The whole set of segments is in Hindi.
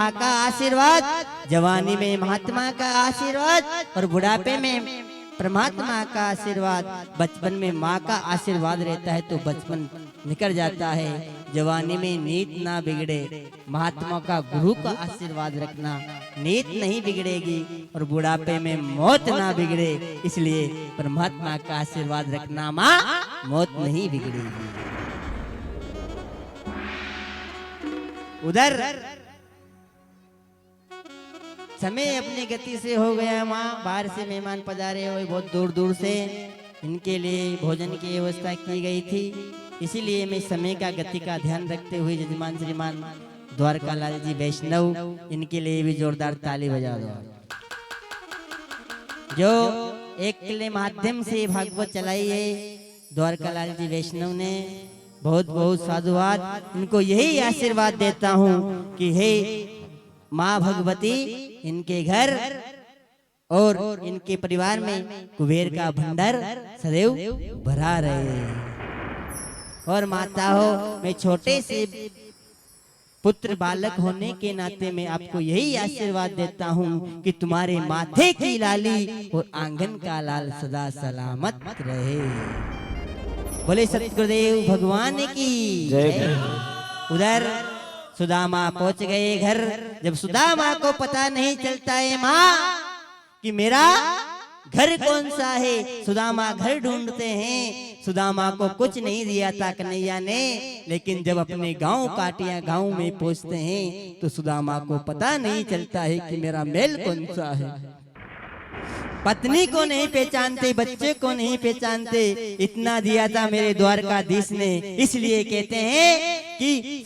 माँ का आशीर्वाद, जवानी में महात्मा का आशीर्वाद और बुढ़ापे में परमात्मा का आशीर्वाद। बचपन में माँ का आशीर्वाद रहता है तो बचपन निकल जाता है। जवानी में नीत ना बिगड़े, महात्मा का गुरु का आशीर्वाद रखना, नीत नहीं बिगड़ेगी। और बुढ़ापे में मौत ना बिगड़े, इसलिए परमात्मा का आशीर्वाद रखना माँ, मौत नहीं बिगड़ेगी। उधर समय अपनी गति से हो गया माँ, बाहर से मेहमान पधारे हुए बहुत दूर दूर से, इनके लिए भोजन की व्यवस्था की गई थी। इसीलिए मैं समय का गति का ध्यान रखते हुए जजमान श्रीमान द्वारका लाल जी वैष्णव, इनके लिए भी जोरदार ताली बजा दो। जो एक के माध्यम से भागवत चलाई है द्वारका लाल जी वैष्णव ने, बहुत बहुत साधुवाद। इनको यही आशीर्वाद देता हूँ कि हे माँ भगवती, इनके घर और इनके परिवार में कुबेर का भंडार सदैव भरा रहे। और माता हो, मैं छोटे से पुत्र बालक होने के नाते में आपको यही आशीर्वाद देता हूँ कि तुम्हारे माथे की लाली और आंगन का लाल सदा सलामत रहे। बोले सतगुरुदेव भगवान की जय। उधर सुदामा पहुंच गए घर। जब सुदामा को पता नहीं चलता है माँ कि मेरा घर कौन सा है, सुदामा घर ढूंढते हैं। सुदामा को कुछ नहीं दिया था कन्हैया ने, लेकिन जब अपने गांव काटिया गांव में पहुंचते हैं तो सुदामा को पता नहीं चलता है कि मेरा मेल कौन सा है। पत्नी को नहीं पहचानते, बच्चे को नहीं पहचानते, इतना दिया था मेरे द्वारकाधीश ने। इसलिए कहते हैं कि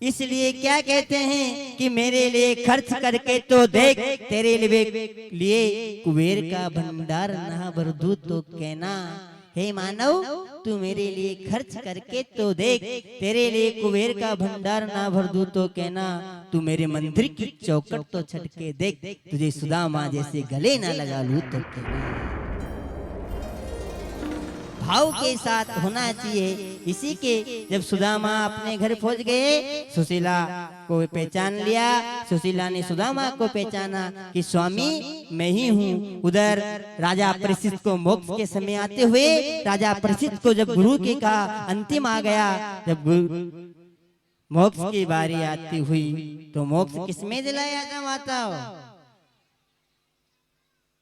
इसलिए क्या कहते हैं कि मेरे लिए खर्च करके तो देख, तेरे लिए कुबेर का भंडार ना भर दूं तो कहना। हे मानव, तू मेरे लिए खर्च करके तो देख, तेरे लिए कुबेर का भंडार ना भर दूं तो कहना। तू मेरे मंदिर की चौखट तो छटके देख, तुझे सुदामा जैसे गले ना लगा लूं तो कहना। भाव के साथ होना चाहिए। इसी के जब सुदामा अपने घर पहुंच गए, सुशीला को पहचान लिया। सुशीला ने सुदामा को पहचाना कि स्वामी मैं ही हूँ। उधर राजा परीक्षित को मोक्ष के समय आते हुए, राजा परीक्षित को जब गुरु के का अंतिम आ गया, जब मोक्ष की बारी आती हुई तो मोक्ष किसमें दिलाया था माता?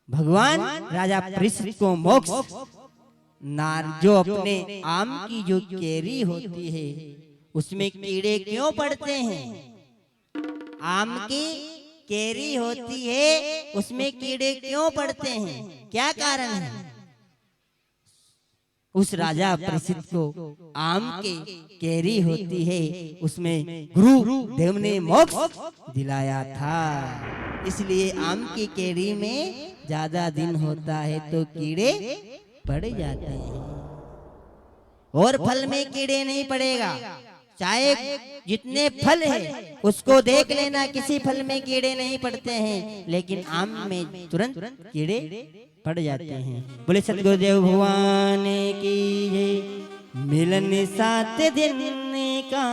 भगवान राजा परीक्षित को मोक्ष नार जो अपने आम की जो केरी होती है उसमें कीड़े क्यों पड़ते हैं? आम की केरी होती है उसमें कीड़े क्यों पड़ते हैं? क्या कारण है? उस राजा परीक्षित को आम के केरी होती है उसमें गुरु देव ने मोक्ष दिलाया था। इसलिए आम की केरी में ज्यादा दिन होता है तो कीड़े पड़ जाते हैं। और फल में कीड़े नहीं पड़ेगा, चाहे जितने फल है उसको देख लेना, किसी फल में कीड़े नहीं पड़ते हैं, लेकिन आम में तुरंत कीड़े पड़ जाते हैं। बोले सतगुरुदेव भगवान की जय। मिलन 7 दिन का